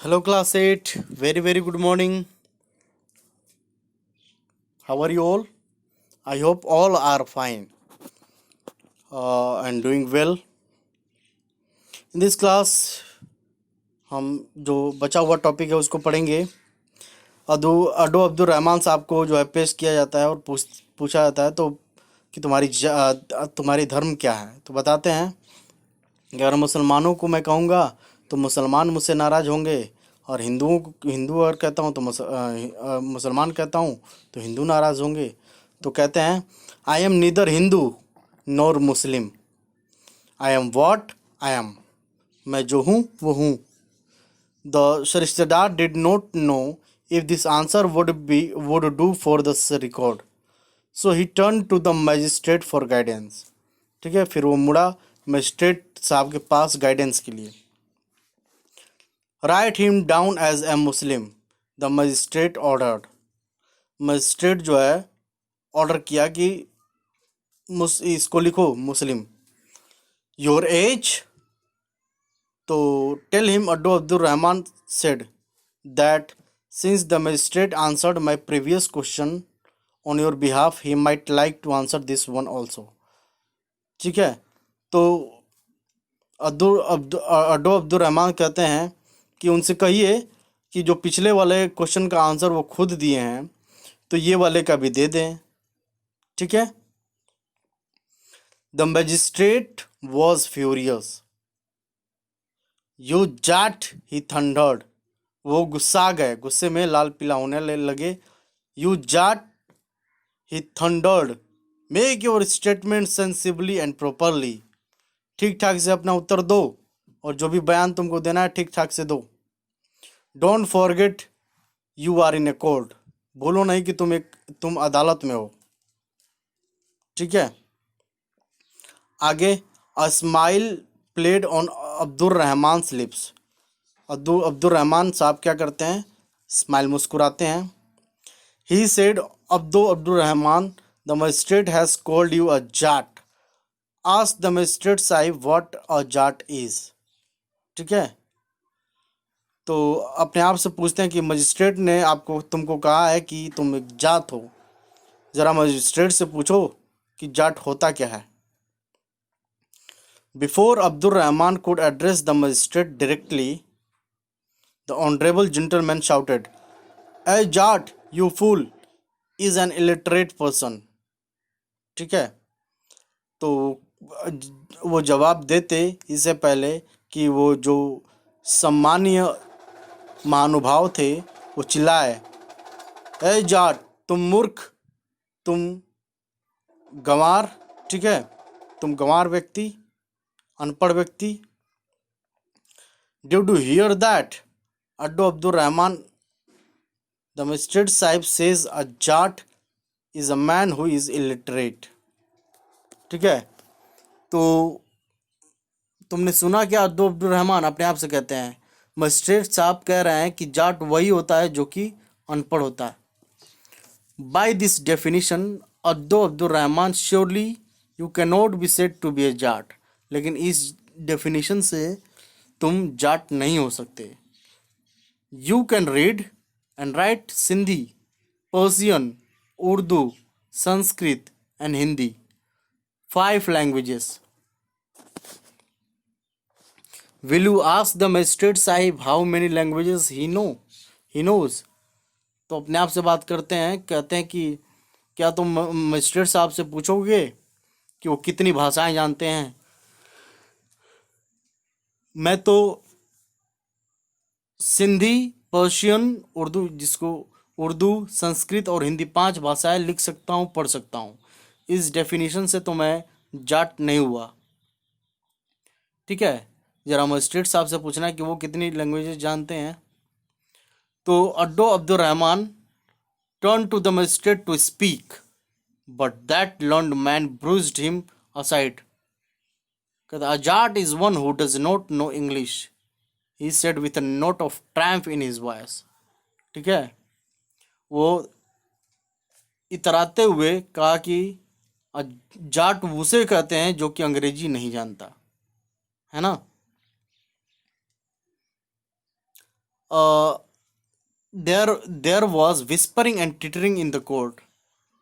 Hello, class 8. Very good morning. How are you all? I hope all are fine and doing well. In this class, हम जो बचा हुआ topic है उसको पढ़ेंगे. अडो अब्दुल रहमान साहब को जो है पेश किया जाता है और पूछा जाता है तो कि तुम्हारी धर्म क्या है. तो बताते हैं कि अगर मुसलमानों को मैं कहूँगा तो मुसलमान मुझसे नाराज़ होंगे, और हिंदू अगर कहता हूँ तो मुसलमान कहता हूँ तो हिंदू नाराज़ होंगे. तो कहते हैं, I am neither Hindu nor Muslim, I am what I am. मैं जो हूँ वो हूँ. The sarishtedar did not know if this answer would do for the record, so he turn to the magistrate for guidance. ठीक है, फिर वो मुड़ा मजिस्ट्रेट साहब के पास गाइडेंस के लिए. Write him down as a Muslim, the magistrate ordered. Magistrate जो है ऑर्डर किया कि इसको लिखो मुस्लिम. योर एज, तो टेल हिम अड्डो Abdul Rahman said that since the magistrate answered my previous question on your behalf he might like to answer this one also. ठीक है, तो अड्डो अब्दुल रहमान कहते हैं कि उनसे कहिए कि जो पिछले वाले क्वेश्चन का आंसर वो खुद दिए हैं तो ये वाले का भी दे दें. ठीक है. The magistrate was furious. You Jat he thundered. वो गुस्सा गए, गुस्से में लाल पीला होने लगे. You Jat he thundered. Make your statement sensibly and properly. ठीक ठाक से अपना उत्तर दो, और जो भी बयान तुमको देना है ठीक ठाक से दो. Don't forget you are in a court. बोलो नहीं कि तुम अदालत में हो. ठीक है. आगे, a smile played on Abdul Rahman lips. Abdul Rahman साहब क्या करते हैं, स्माइल मुस्कुराते हैं. He said Abdul Rahman, the magistrate has called you a Jat. Ask the magistrate Sahib what a Jat is. ठीक है, तो अपने आप से पूछते हैं कि मजिस्ट्रेट ने तुमको कहा है कि तुम एक जाट हो, ज़रा मजिस्ट्रेट से पूछो कि जाट होता क्या है. Before Abdul Rahman could address the magistrate directly, the honorable gentleman shouted, "A Jat, you fool, is an illiterate person." ठीक है, तो वो जवाब देते इससे पहले कि वो जो सम्मानीय महानुभाव थे वो चिल्लाए, ए जाट, तुम मूर्ख, तुम गंवार. ठीक है, तुम गंवार व्यक्ति, अनपढ़ व्यक्ति. ड्यू टू हियर दैट अड्डो Abdul Rahman, the magistrate Sahib says a Jat is a man who is illiterate. ठीक है, तो तुमने सुना क्या, अड्डो अब्दुल रहमान अपने आप से कहते हैं. मजिस्ट्रेट साहब कह रहे हैं कि जाट वही होता है जो कि अनपढ़ होता है. Bye this definition Addo Abdul Rahman, surely you can not be said to be a Jat. लेकिन इस डेफिनेशन से तुम जाट नहीं हो सकते. You can read and write Sindhi, Persian, Urdu, Sanskrit and Hindi, 5 languages. Will you ask the magistrate sahib how many languages he knows. तो अपने आप से बात करते हैं, कहते हैं कि क्या तुम मजिस्ट्रेट साहब से पूछोगे कि वो कितनी भाषाएं जानते हैं. मैं तो सिंधी, पर्शियन, उर्दू, संस्कृत और हिंदी 5 भाषाएं लिख सकता हूँ, पढ़ सकता हूँ. इस डेफिनेशन से तो मैं जाट नहीं हुआ. ठीक है, जरा मजिस्ट्रेट साहब से पूछना है कि वो कितनी लैंग्वेजेस जानते हैं. तो Addo Abdul Rahman turn to the magistrate to speak, but that learned man brushed him aside. कहता, a Jat is one who does not know English, he said with a note of triumph in his voice. ठीक है, वो इतराते हुए कहा कि जाट उसे कहते हैं जो कि अंग्रेजी नहीं जानता है ना. There was whispering and tittering in the court.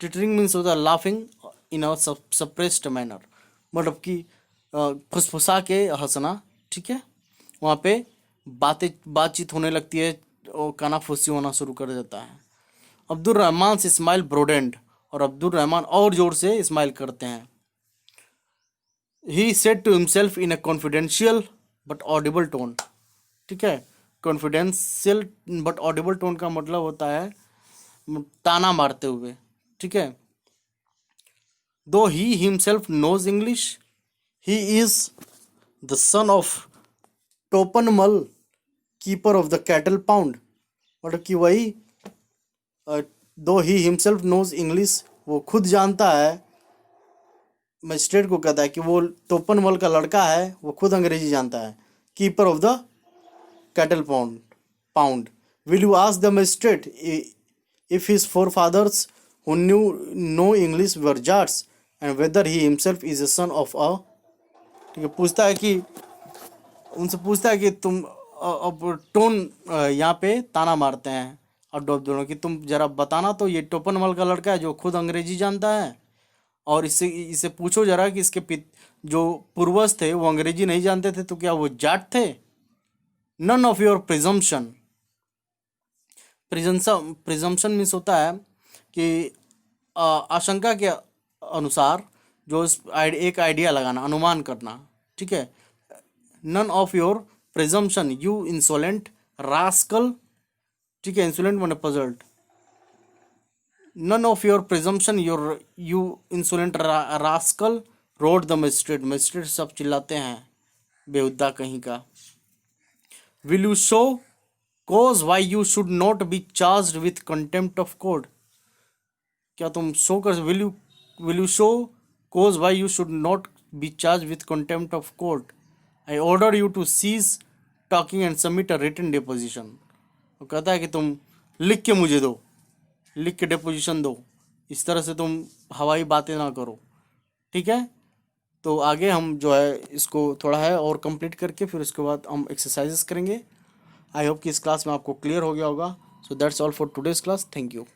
Tittering means होता है laughing in a suppressed manner, मतलब कि फुसफुसा के हंसना. ठीक है, वहाँ पे बातचीत होने लगती है और कानाफूसी होना शुरू कर देता है. अब्दुल रहमान से स्माइल ब्रोडेंड, और अब्दुल रहमान और जोर से स्माइल करते हैं. He said to himself in a confidential but audible tone. ठीक है, कॉन्फिडेंशियल बट ऑडिबल टोन का मतलब होता है ताना मारते हुए. ठीक है, though he himself knows English, he is the son of Topanmal keeper of the cattle pound. मतलब कि वही दो ही हिमसेल्फ नोज इंग्लिश, वो खुद जानता है, मजिस्ट्रेट को कहता है कि वो टोपनमल का लड़का है, वो खुद अंग्रेजी जानता है. Keeper of the cattle pound. Will you ask the magistrate if his forefathers who knew no English were Jats and whether he himself is a son of a. ठीक है, पूछता है कि उनसे पूछता है कि तुम अब टोन यहाँ पे ताना मारते हैं अब दोनों कि तुम जरा बताना तो ये टोपनमल का लड़का है जो खुद अंग्रेजी जानता है, और इसे पूछो जरा कि इसके जो पूर्वज थे वो अंग्रेजी नहीं जानते थे तो क्या वो जाट थे. None of your presumption. Presumption means होता है कि आशंका के अनुसार जो एक आइडिया लगाना, अनुमान करना. ठीक है, none of your presumption you insolent rascal. ठीक है, इंसोलेंट माने puzzled. None of your presumption you insolent rascal roared the magistrate. Magistrate सब चिल्लाते हैं बेहुदा कहीं का. Will you show cause why you should not be charged with contempt of court. क्या तुम शो कर will you show cause why you should not be charged with contempt of court. I order you to cease talking and submit a written deposition. वो कहता है कि तुम लिख के मुझे दो, लिख के डिपोजिशन दो, इस तरह से तुम हवाई बातें ना करो. ठीक है, तो आगे हम जो है इसको थोड़ा है और कंप्लीट करके फिर उसके बाद हम एक्सरसाइजेस करेंगे. आई होप कि इस क्लास में आपको क्लियर हो गया होगा. So that's all for today's class. Thank you.